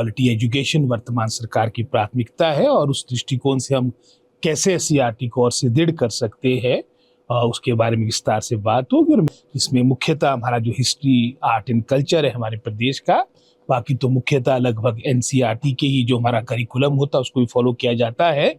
Quality education वर्तमान सरकार की प्राथमिकता है और उस दृष्टिकोण से हम कैसे एससीईआरटी को और सुदृढ़ कर सकते हैं उसके बारे में विस्तार से बात होगी। और इसमें मुख्यतः हमारा जो हिस्ट्री, आर्ट एंड कल्चर है हमारे प्रदेश का, बाकी तो मुख्यतः लगभग एनसीईआरटी के ही जो हमारा करिकुलम होता है उसको भी फॉलो किया जाता है,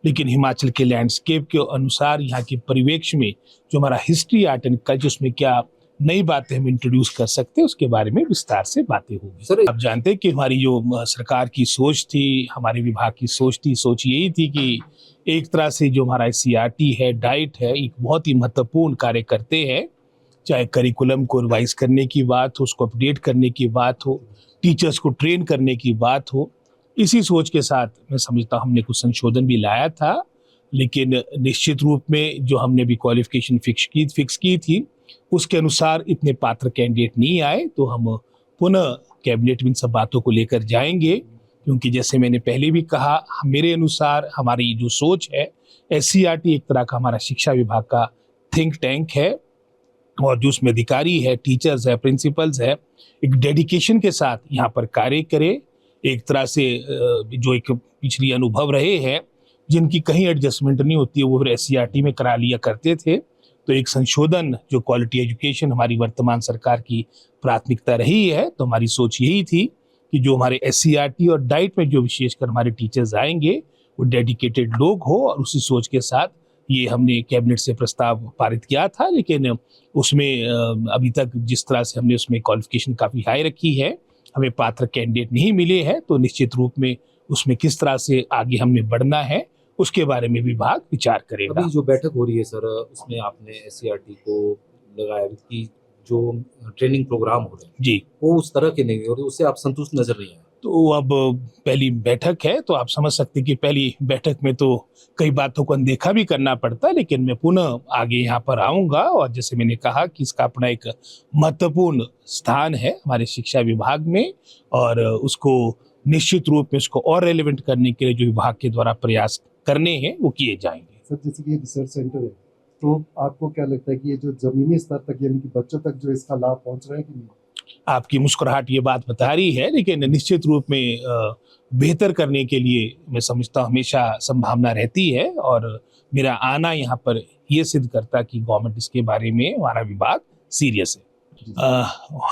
लेकिन हिमाचल के लैंडस्केप के अनुसार यहाँ के परिवेश में जो हमारा हिस्ट्री, आर्ट एंड कल्चर, उसमें क्या नई बातें हम इंट्रोड्यूस कर सकते हैं उसके बारे में विस्तार से बातें होगी। सर, आप जानते हैं कि हमारी जो सरकार की सोच थी, हमारे विभाग की सोच थी, सोच यही थी कि एक तरह से जो हमारा एससीईआरटी है, डाइट है, एक बहुत ही महत्वपूर्ण कार्य करते हैं। चाहे करिकुलम को रिवाइज करने की बात हो, उसको अपडेट करने की बात हो, टीचर्स को ट्रेन करने की बात हो, इसी सोच के साथ मैं समझता हूँ हमने कुछ संशोधन भी लाया था। लेकिन निश्चित रूप में जो हमने भी क्वालिफिकेशन फिक्स की थी उसके अनुसार इतने पात्र कैंडिडेट नहीं आए, तो हम पुनः कैबिनेट में इन सब बातों को लेकर जाएंगे। क्योंकि जैसे मैंने पहले भी कहा, मेरे अनुसार हमारी जो सोच है, एससीईआरटी एक तरह का हमारा शिक्षा विभाग का थिंक टैंक है और जो उसमें अधिकारी है, टीचर्स है, प्रिंसिपल्स है, एक डेडिकेशन के साथ यहाँ पर कार्य करे। एक तरह से जो एक पिछली अनुभव रहे हैं जिनकी कहीं एडजस्टमेंट नहीं होती है, वो फिर एससीईआरटी में करा लिया करते थे। तो एक संशोधन, जो क्वालिटी एजुकेशन हमारी वर्तमान सरकार की प्राथमिकता रही है, तो हमारी सोच यही थी कि जो हमारे एससीईआरटी और डाइट में जो विशेषकर हमारे टीचर्स आएंगे वो डेडिकेटेड लोग हो, और उसी सोच के साथ ये हमने कैबिनेट से प्रस्ताव पारित किया था। लेकिन उसमें अभी तक जिस तरह से हमने उसमें क्वालिफिकेशन काफ़ी हाई रखी है, हमें पात्र कैंडिडेट नहीं मिले हैं, तो निश्चित रूप में उसमें किस तरह से आगे हमने बढ़ना है उसके बारे में विभाग विचार करेगा। अभी जो बैठक हो रही है सर, उसमें आपने एससीईआरटी को लगाया कि जो ट्रेनिंग प्रोग्राम हो रहे हैं जी, वो उस तरह के नहीं हो रहे, उससे आप संतुष्ट नजर नहीं आए? तो अब पहली बैठक है, तो आप समझ सकते हैं कि पहली बैठक में तो कई बातों को अनदेखा भी करना पड़ता है। लेकिन मैं पुनः आगे यहाँ पर आऊँगा, और जैसे मैंने कहा कि इसका अपना एक महत्वपूर्ण स्थान है हमारे शिक्षा विभाग में, और उसको निश्चित रूप में उसको और रेलिवेंट करने के लिए जो विभाग के द्वारा प्रयास करने हैं वो किए जाएंगे। सर, जैसे कि ये रिसर्च सेंटर है, तो आपको क्या लगता है कि ये जो जमीनी स्तर तक यानी कि बच्चों तक जो इसका लाभ पहुंच रहा है कि नहीं? आपकी मुस्कुराहट ये बात बता रही है, लेकिन निश्चित रूप में बेहतर करने के लिए मैं समझता हूँ हमेशा संभावना रहती है, और मेरा आना यहाँ पर ये सिद्ध करता कि गवर्नमेंट इसके बारे में, हमारा विभाग सीरियस है।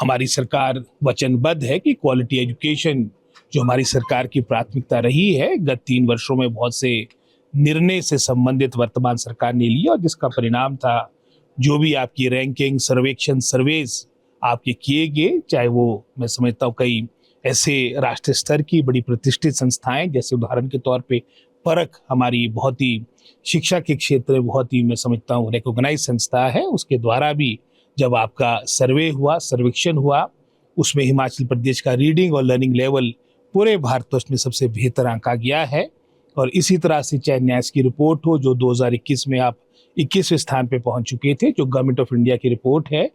हमारी सरकार वचनबद्ध है कि क्वालिटी एजुकेशन जो हमारी सरकार की प्राथमिकता रही है, गत 3 वर्षों में बहुत से निर्णय से संबंधित वर्तमान सरकार ने लिया, और जिसका परिणाम था जो भी आपकी रैंकिंग, सर्वेक्षण, सर्वेज आपके किए गए, चाहे वो मैं समझता हूँ कई ऐसे राष्ट्रीय स्तर की बड़ी प्रतिष्ठित संस्थाएं, जैसे उदाहरण के तौर पे परख हमारी बहुत ही शिक्षा के क्षेत्र में बहुत ही मैं समझता हूँ रिकॉग्नाइज संस्था है, उसके द्वारा भी जब आपका सर्वे हुआ, सर्वेक्षण हुआ, उसमें हिमाचल प्रदेश का रीडिंग और लर्निंग लेवल पूरे भारतवर्ष में सबसे बेहतर आंका गया है। और इसी तरह से चाहे न्यास की रिपोर्ट हो, जो 2021 में आप 21वें स्थान पे पहुंच चुके थे, जो गवर्नमेंट ऑफ इंडिया की रिपोर्ट है,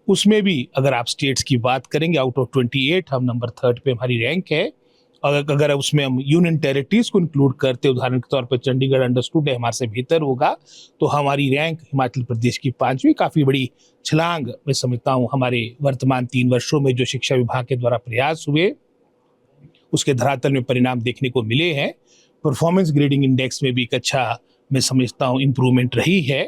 उसमें भी अगर आप स्टेट्स की बात करेंगे, आउट ऑफ 28 हम नंबर 3 पे हमारी रैंक है। और अगर उसमें हम यूनियन टेरिटरीज को इंक्लूड करते, उदाहरण के तौर पर चंडीगढ़ अंडरस्टूड है हमारे से बेहतर होगा, तो हमारी रैंक हिमाचल प्रदेश की 5वीं, काफ़ी बड़ी छलांग मैं समझता हूँ हमारे वर्तमान 3 वर्षों में जो शिक्षा विभाग के द्वारा प्रयास हुए उसके धरातल में परिणाम देखने को मिले हैं। परफॉर्मेंस ग्रेडिंग इंडेक्स में भी एक अच्छा मैं समझता हूँ इम्प्रूवमेंट रही है।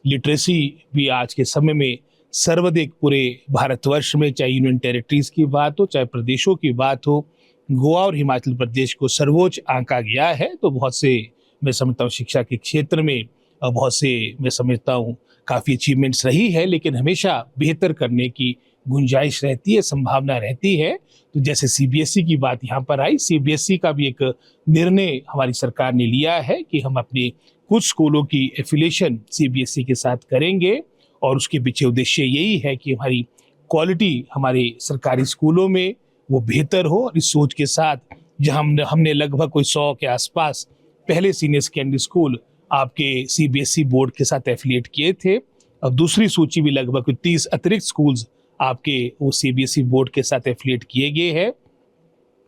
लिटरेसी भी आज के समय में सर्वाधिक पूरे भारतवर्ष में, चाहे यूनियन टेरिटरीज की बात हो, चाहे प्रदेशों की बात हो, गोवा और हिमाचल प्रदेश को सर्वोच्च आंका गया है। तो बहुत से मैं समझता हूँ शिक्षा के क्षेत्र में बहुत से मैं समझता हूँ काफ़ी अचीवमेंट्स रही है, लेकिन हमेशा बेहतर करने की गुंजाइश रहती है, संभावना रहती है। तो जैसे सीबीएसई की बात यहाँ पर आई, सीबीएसई का भी एक निर्णय हमारी सरकार ने लिया है कि हम अपने कुछ स्कूलों की एफिलिएशन सीबीएसई के साथ करेंगे, और उसके पीछे उद्देश्य यही है कि हमारी क्वालिटी हमारे सरकारी स्कूलों में वो बेहतर हो। और इस सोच के साथ जहाँ हमने लगभग कोई 100 के आसपास पहले सीनियर सेकेंडरी स्कूल आपके सीबीएसई बोर्ड के साथ एफिलिएट किए थे, अब दूसरी सूची भी लगभग 30 अतिरिक्त स्कूल्स आपके वो सीबीएसई बोर्ड के साथ एफिलिएट किए गए हैं।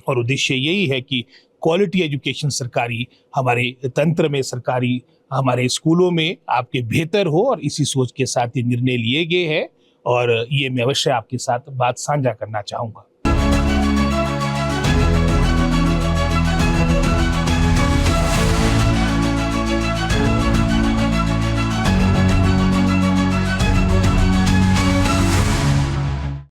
और उद्देश्य यही है कि क्वालिटी एजुकेशन सरकारी हमारे तंत्र में, सरकारी हमारे स्कूलों में आपके बेहतर हो, और इसी सोच के साथ ये निर्णय लिए गए हैं, और ये मैं अवश्य आपके साथ बात साझा करना चाहूँगा।